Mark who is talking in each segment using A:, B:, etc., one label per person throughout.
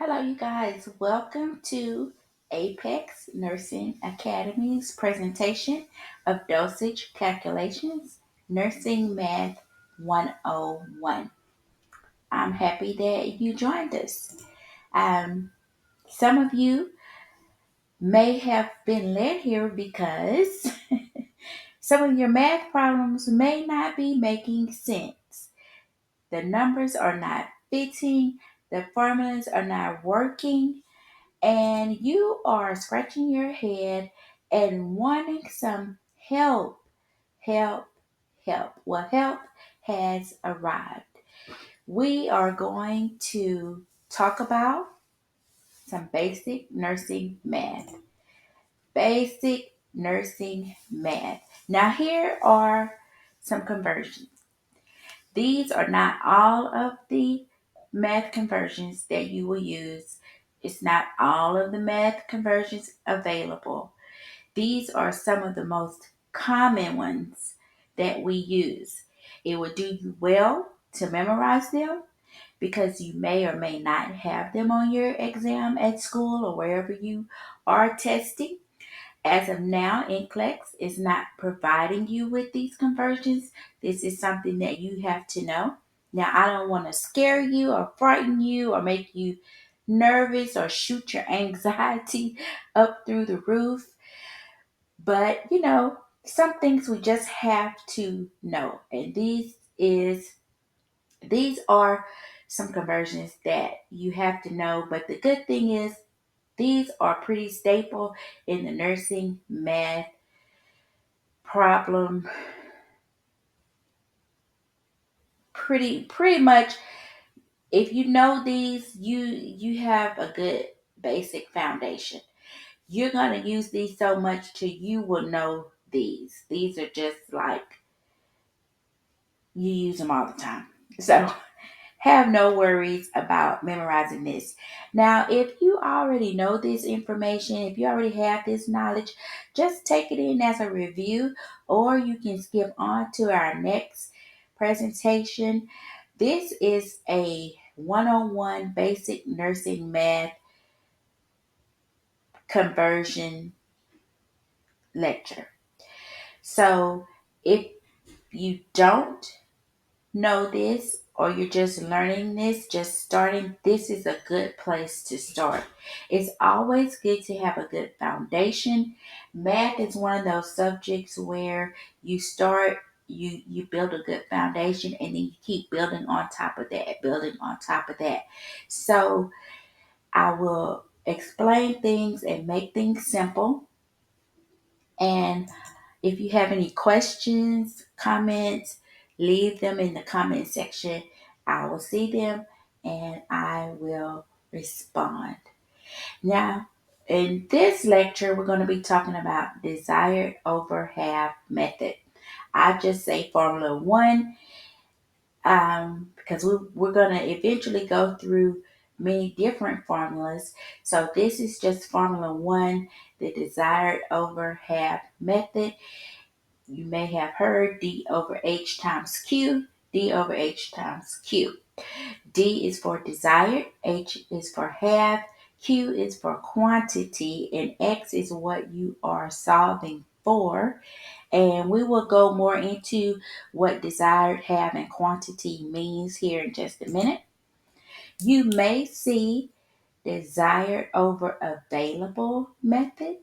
A: Hello, you guys. Welcome to Apex Nursing Academy's presentation of Dosage Calculations, Nursing Math 101. I'm happy that you joined us. Um, some of you may have been led here because some of your math problems may not be making sense. The numbers are not fitting, the formulas are not working, and you are scratching your head and wanting some help, help, help. Well, help has arrived. We are going to talk about some basic nursing math. Basic nursing math. Now, here are some conversions. These are not all of the math conversions that you will use. It's not all of the math conversions available. These are some of the most common ones that we use. It would do you well to memorize them because you may or may not have them on your exam at school or wherever you are testing. As of now, NCLEX is not providing you with these conversions. This is something that you have to know. Now, I don't want to scare you or frighten you or make you nervous or shoot your anxiety up through the roof. But, some things we just have to know. And these are some conversions that you have to know. But the good thing is these are pretty staple in the nursing math problem. Pretty much, if you know these, you have a good basic foundation. You're going to use these so much till you will know these are just like you use them all the time. So have no worries about memorizing this. Now, if you already know this information, if you already have this knowledge, just take it in as a review, or you can skip on to our next presentation. This is a one-on-one basic nursing math conversion lecture. So if you don't know this or you're just learning this, just starting, this is a good place to start. It's always good to have a good foundation. Math is one of those subjects where you start, you build a good foundation and then you keep building on top of that, building on top of that. So I will explain things and make things simple. And if you have any questions, comments, leave them in the comment section. I will see them and I will respond. Now, in this lecture, we're going to be talking about desired over half method. I just say Formula 1 because we're going to eventually go through many different formulas. So this is just Formula 1, the desired over half method. You may have heard D over H times Q, D over H times Q. D is for desired, H is for half, Q is for quantity, and X is what you are solving for. And we will go more into what desired, half, and quantity means here in just a minute. You may see desired over available method.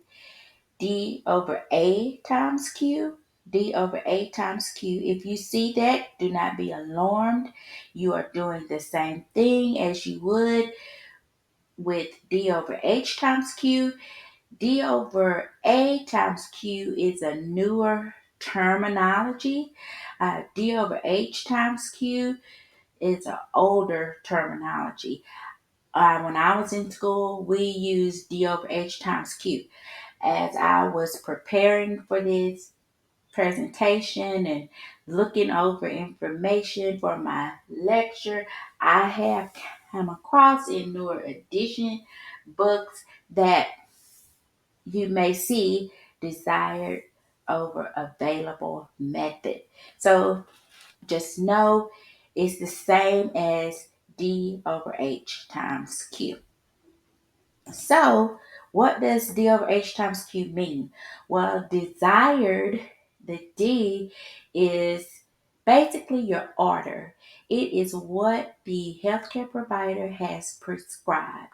A: D over A times Q, D over A times Q. If you see that, do not be alarmed. You are doing the same thing as you would with D over H times Q. D over A times Q is a newer terminology. D over H times Q is an older terminology. When I was in school, we used D over H times Q. As I was preparing for this presentation and looking over information for my lecture, I have come across in newer edition books that you may see desired over available method. So just know it's the same as D over H times Q. So, what does D over H times Q mean? Well, desired, the D is basically your order. It is what the healthcare provider has prescribed,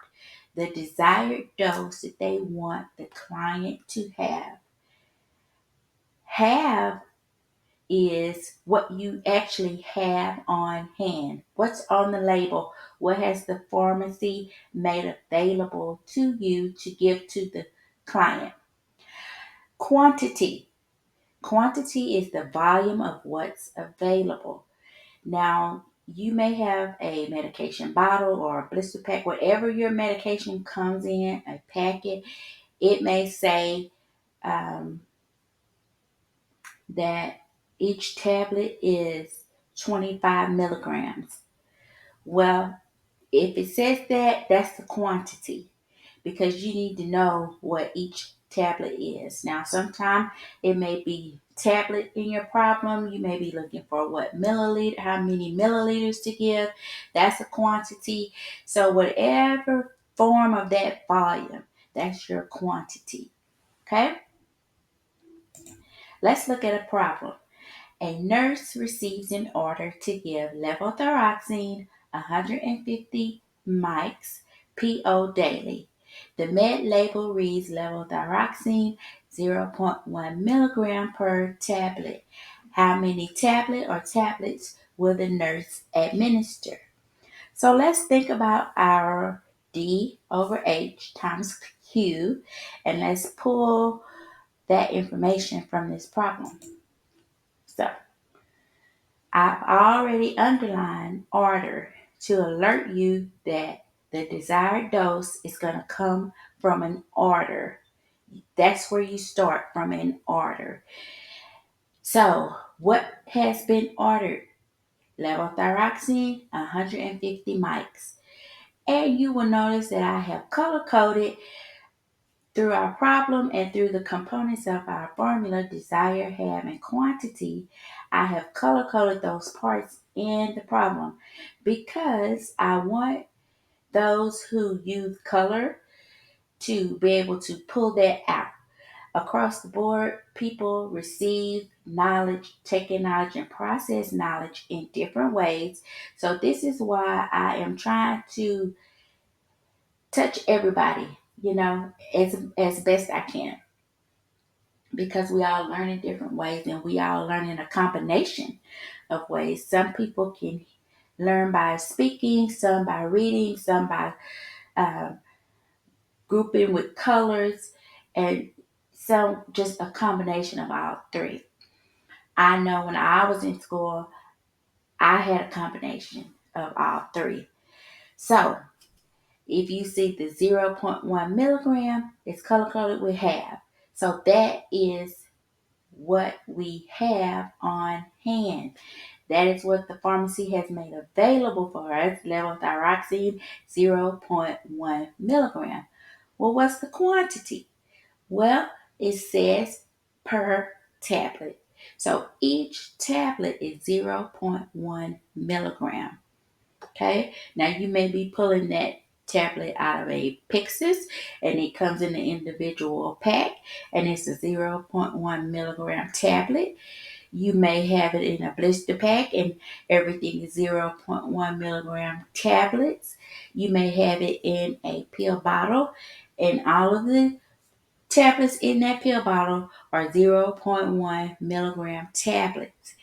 A: the desired dose that they want the client to have. Have is what you actually have on hand. What's on the label? What has the pharmacy made available to you to give to the client? Quantity. Quantity is the volume of what's available. Now, you may have a medication bottle or a blister pack, whatever your medication comes in, a packet. It may say um, that each tablet is 25 milligrams. Well, if it says that, that's the quantity because you need to know what each tablet is. Now, sometimes it may be tablet in your problem. You may be looking for what milliliter, how many milliliters to give. That's a quantity. So, whatever form of that volume, that's your quantity. Okay, let's look at a problem. A nurse receives an order to give levothyroxine 150 mics PO daily. The med label reads levothyroxine zero point 0.1 milligram per tablet. How many tablet or tablets will the nurse administer? So let's think about our D over H times Q, and let's pull that information from this problem. So I've already underlined order to alert you that the desired dose is going to come from an order. That's where you start, from an order. So, what has been ordered? Levothyroxine, 150 mics. And you will notice that I have color coded through our problem and through the components of our formula, desire, have, and quantity. I have color coded those parts in the problem because I want those who use color to be able to pull that out. Across the board, people receive knowledge, take in knowledge, and process knowledge in different ways. So, this is why I am trying to touch everybody, as best I can, because we all learn in different ways and we all learn in a combination of ways. Some people can learn by speaking, some by reading, some by uh, grouping with colors, and some just a combination of all three. I know when I was in school, I had a combination of all three. So if you see the zero point 0.1 milligram, it's color coded with half. So that is what we have on hand. That is what the pharmacy has made available for us, levothyroxine zero point 0.1 milligram. Well, what's the quantity? Well, it says per tablet. So each tablet is zero point 0.1 milligram. Okay, now you may be pulling that tablet out of a Pyxis and it comes in an individual pack and it's a zero point 0.1 milligram tablet. You may have it in a blister pack and everything is zero point 0.1 milligram tablets. You may have it in a pill bottle and all of the tablets in that pill bottle are zero point 0.1 milligram tablets.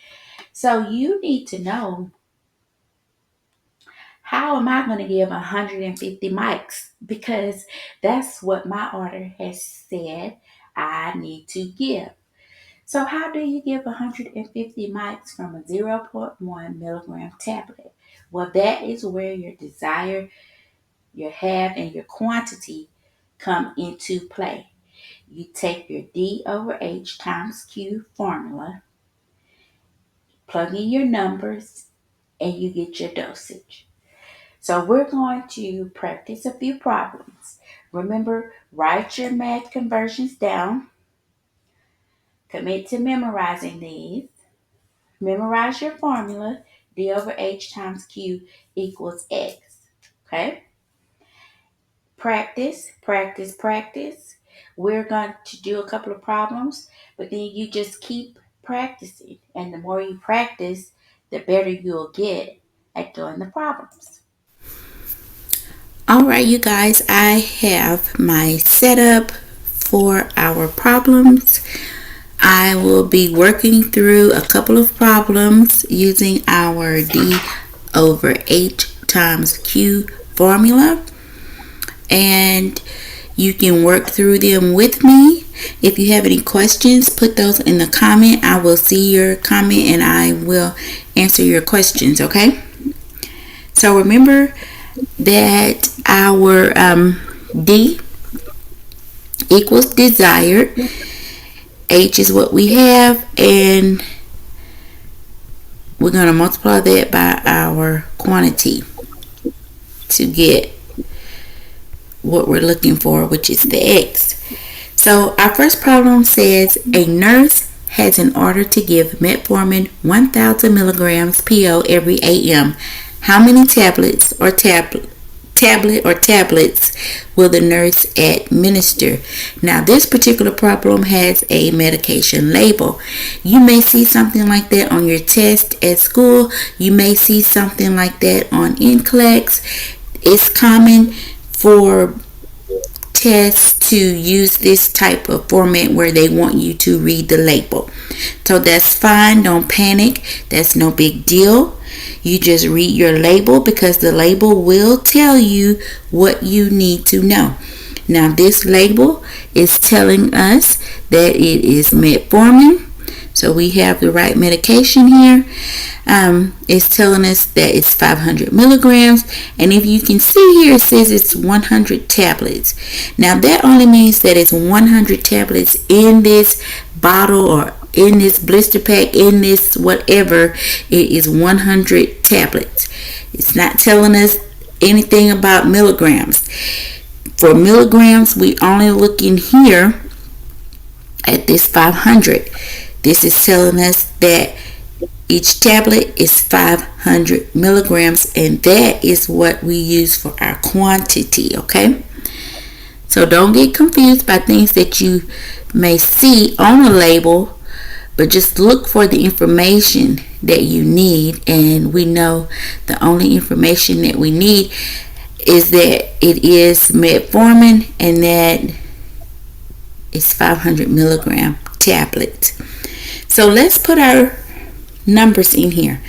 A: So you need to know, how am I going to give 150 mics? Because that's what my order has said I need to give. So how do you give 150 mics from a zero point 0.1 milligram tablet? Well, that is where your desire, your have, and your quantity come into play. You take your D over H times Q formula, plug in your numbers, and you get your dosage. So we're going to practice a few problems. Remember, write your math conversions down. Commit to memorizing these. Memorize your formula. D over H times Q equals X. Okay? practice, practice, practice. We're going to do a couple of problems, but then you just keep practicing. And the more you practice, the better you'll get at doing the problems.
B: All right, you guys, I have my setup for our problems. I will be working through a couple of problems using our D over H times Q formula, and you can work through them with me. If you have any questions, put those in the comment. I will see your comment and I will answer your questions, okay? So remember that our D equals desired. H is what we have, and we're going to multiply that by our quantity to get what we're looking for, which is the X. So our first problem says a nurse has an order to give metformin 1,000 milligrams PO every AM. How many tablets or tablets will the nurse administer? Now this particular problem has a medication label. You may see something like that on your test at school. You may see something like that on NCLEX. It's common for tests to use this type of format where they want you to read the label. So that's fine. Don't panic. That's no big deal. You just read your label because the label will tell you what you need to know. Now this label is telling us that it is metformin. So we have the right medication here. It's telling us that it's 500 milligrams. And if you can see here, it says it's 100 tablets. Now that only means that it's 100 tablets in this bottle or in this blister pack, in this whatever. It is 100 tablets. It's not telling us anything about milligrams. For milligrams, we only looking here at this 500. This is telling us that each tablet is 500 milligrams, and that is what we use for our quantity, okay? So don't get confused by things that you may see on a label, but just look for the information that you need. And we know the only information that we need is that it is metformin and that it's 500 milligram tablets. So let's put our numbers in here.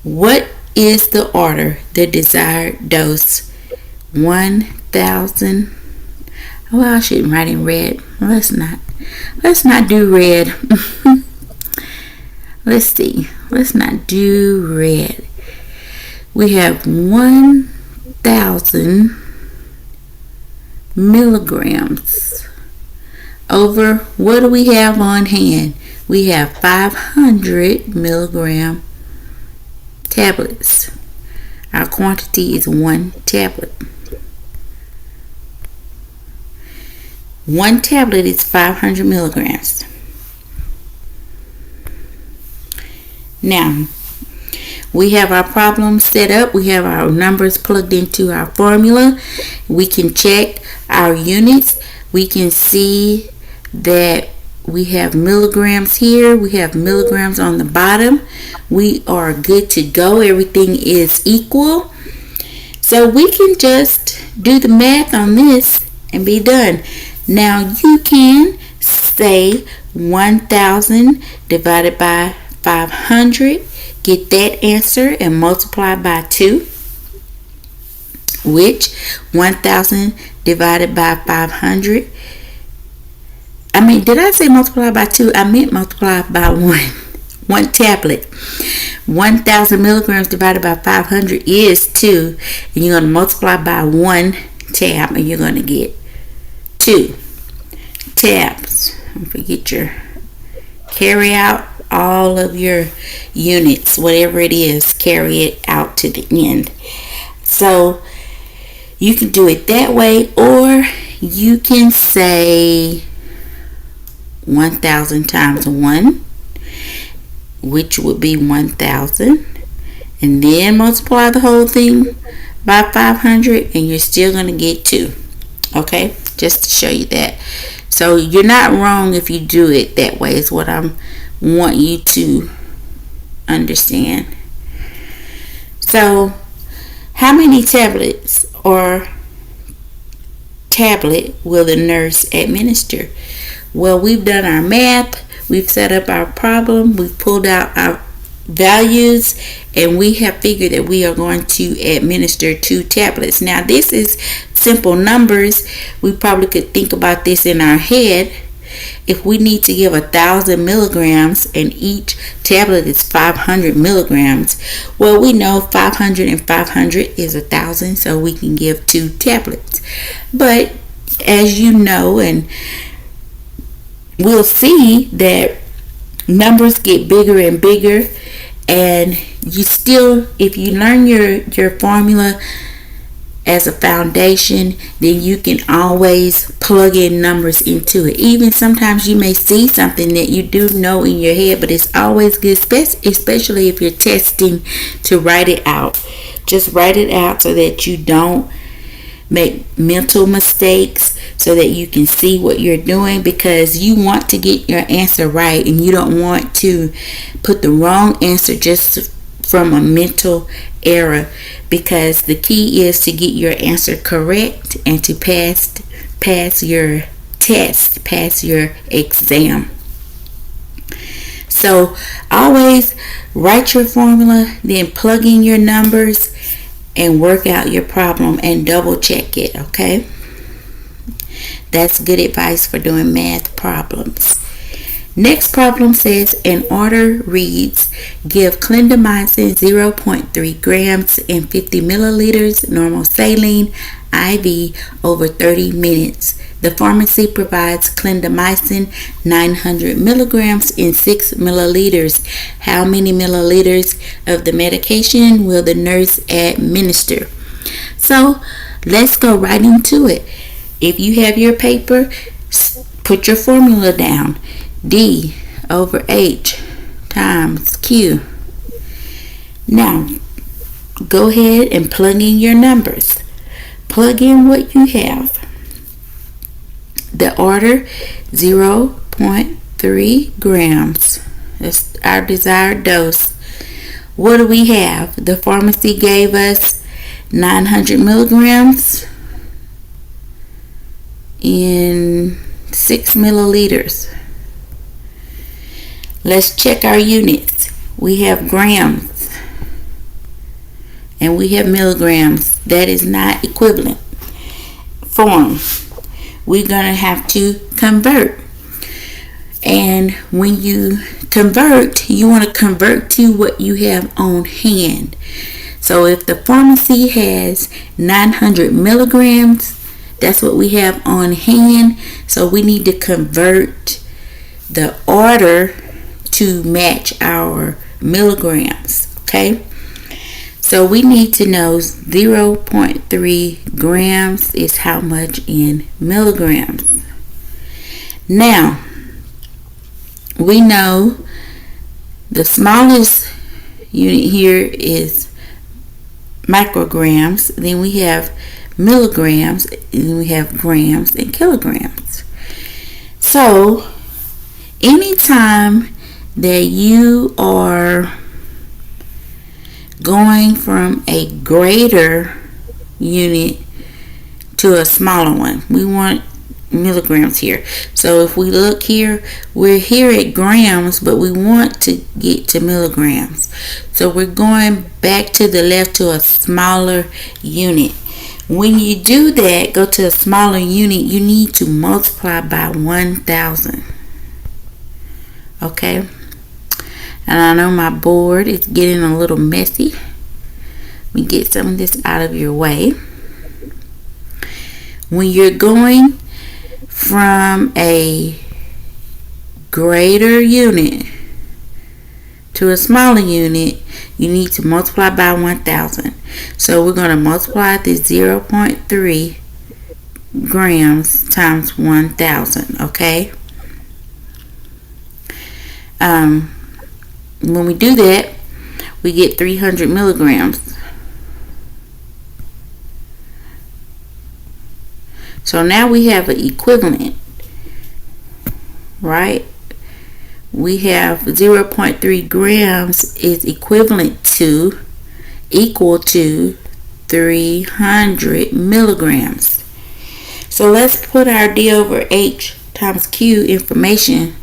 B: What is the order? The desired dose. 1,000. Well, I shouldn't write in red. Let's not do red. Let's see. Let's not do red. We have 1,000 milligrams over, what do we have on hand? We have 500 milligram tablets. Our quantity is 1 tablet. 1 tablet is 500 milligrams. Now, we have our problem set up. We have our numbers plugged into our formula. We can check our units. We can see that we have milligrams here. We have milligrams on the bottom. We are good to go. Everything is equal. So we can just do the math on this and be done. Now you can say 1,000 divided by 500. Get that answer and multiply by 2. Which 1,000 divided by 500. Did I say multiply by 2? I meant multiply by 1. 1 tablet. 1,000 milligrams divided by 500 is 2. And you're going to multiply by 1 tab and you're going to get 2 tabs. Don't forget your carry out all of your units, whatever it is, carry it out to the end. So you can do it that way, or you can say 1,000 times 1, which would be 1,000, and then multiply the whole thing by 500 and you're still going to get 2. Okay, just to show you that. So you're not wrong if you do it that way, is what I want you to understand. So how many tablets or tablet will the nurse administer? Well, we've done our math, we've set up our problem, we've pulled out our values, and we have figured that we are going to administer 2 tablets. Now, this is simple numbers. We probably could think about this in our head. If we need to give 1,000 milligrams and each tablet is 500 milligrams, well, we know 500 and 500 is 1,000, so we can give 2 tablets. But as you know, and we'll see that numbers get bigger and bigger, and you still, if you learn your formula as a foundation, then you can always plug in numbers into it. Even sometimes you may see something that you do know in your head, but it's always good, especially if you're testing, to write it out. Just write it out so that you don't make mental mistakes, so that you can see what you're doing, because you want to get your answer right and you don't want to put the wrong answer just from a mental error, because the key is to get your answer correct and to pass your test, pass your exam. So always write your formula, then plug in your numbers and work out your problem and double check it, okay? That's good advice for doing math problems. Next problem says an order reads, give clindamycin 0.3 grams in 50 milliliters normal saline IV over 30 minutes. The pharmacy provides clindamycin 900 milligrams in 6 milliliters. How many milliliters of the medication will the nurse administer? So let's go right into it. If you have your paper, put your formula down. D over H times Q. Now, go ahead and plug in your numbers. Plug in what you have. The order, 0.3 grams. That's our desired dose. What do we have? The pharmacy gave us 900 milligrams in 6 milliliters. Let's check our units. We have grams and we have milligrams. That is not equivalent form. We're going to have to convert. And when you convert, you want to convert to what you have on hand. So if the pharmacy has 900 milligrams, that's what we have on hand. So we need to convert the order to match our milligrams, okay? So we need to know 0.3 grams is how much in milligrams. Now, we know the smallest unit here is micrograms, then we have milligrams, and then we have grams and kilograms. So anytime that you are going from a greater unit to a smaller one, we want milligrams here. So if we look here, we're here at grams, but we want to get to milligrams. So we're going back to the left to a smaller unit. When you do that, go to a smaller unit, you need to multiply by 1,000. Okay? And I know my board is getting a little messy. Let me get some of this out of your way. When you're going from a greater unit to a smaller unit, you need to multiply by 1,000. So we're going to multiply this 0.3 grams times 1,000, okay? When we do that, we get 300 milligrams. So now we have an equivalent, right? We have 0.3 grams is equal to 300 milligrams. So let's put our D over H times Q information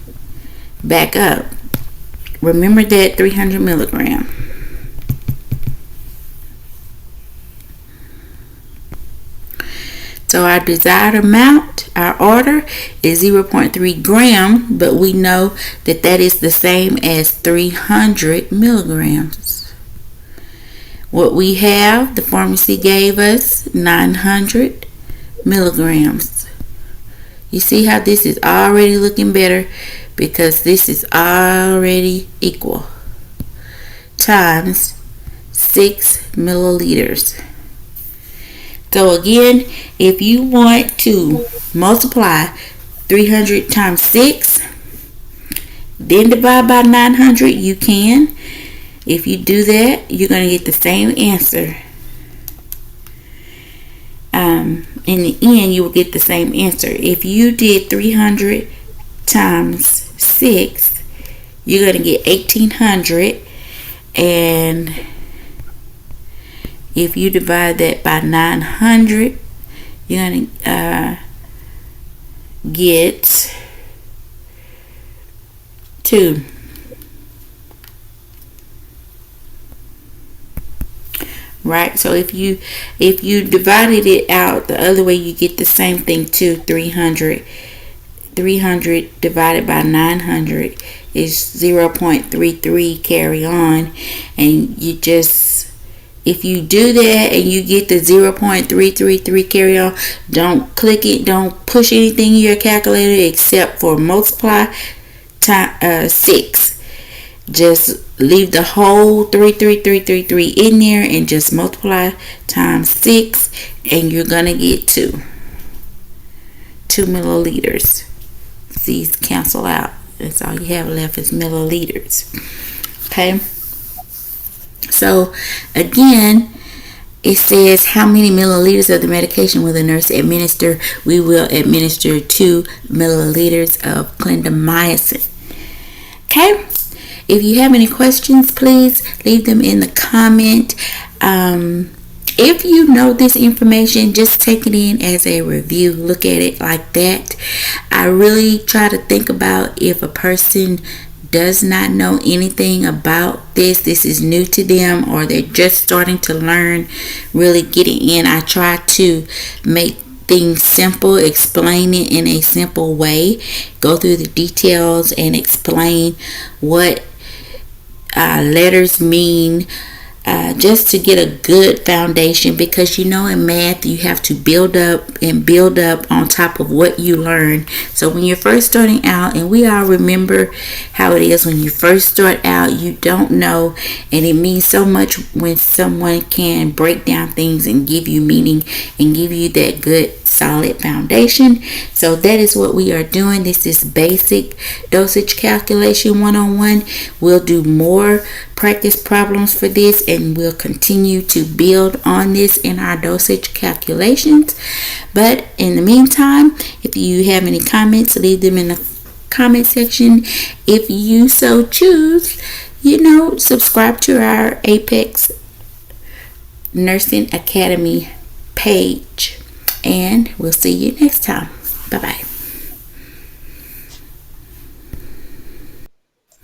B: back up. Remember that 300 milligram. So our desired amount, our order is 0.3 gram, but we know that that is the same as 300 milligrams. What we have, the pharmacy gave us 900 milligrams. You see how this is already looking better because this is already equal times 6 milliliters. So again, if you want to multiply 300 times 6, then divide by 900, you can. If you do that, you're going to get the same answer. In the end, you will get the same answer. If you did 300 times 6, you're going to get 1800. And if you divide that by 900, you're going to get 2. Right? So if you divided it out the other way, you get the same thing too. 300 divided by 900 is 0.33 carry on, and you just, if you do that and you get the 0.333 carry on, don't click it, don't push anything in your calculator except for multiply times 6. Just leave the whole 33333 in there and just multiply times 6, and you're gonna get 2 milliliters. These cancel out. That's all you have left is milliliters. Okay. So again, it says how many milliliters of the medication will the nurse administer? We will administer 2 milliliters of clindamycin. Okay. If you have any questions, please leave them in the comment. If you know this information, just take it in as a review. Look at it like that. I really try to think about if a person does not know anything about this is new to them, or they're just starting to learn, really getting in. I try to make things simple, explain it in a simple way, go through the details and explain what letters mean, just to get a good foundation, because in math you have to build up on top of what you learn. So when you're first starting out, and we all remember how it is when you first start out, you don't know, and it means so much when someone can break down things and give you meaning and give you that good solid foundation. So that is what we are doing. This is basic dosage calculation 101. We'll do more practice problems for this, and we'll continue to build on this in our dosage calculations. But in the meantime, if you have any comments, leave them in the comment section. If you so choose, subscribe to our Apex Nursing Academy page. And we'll see you next time. Bye-bye.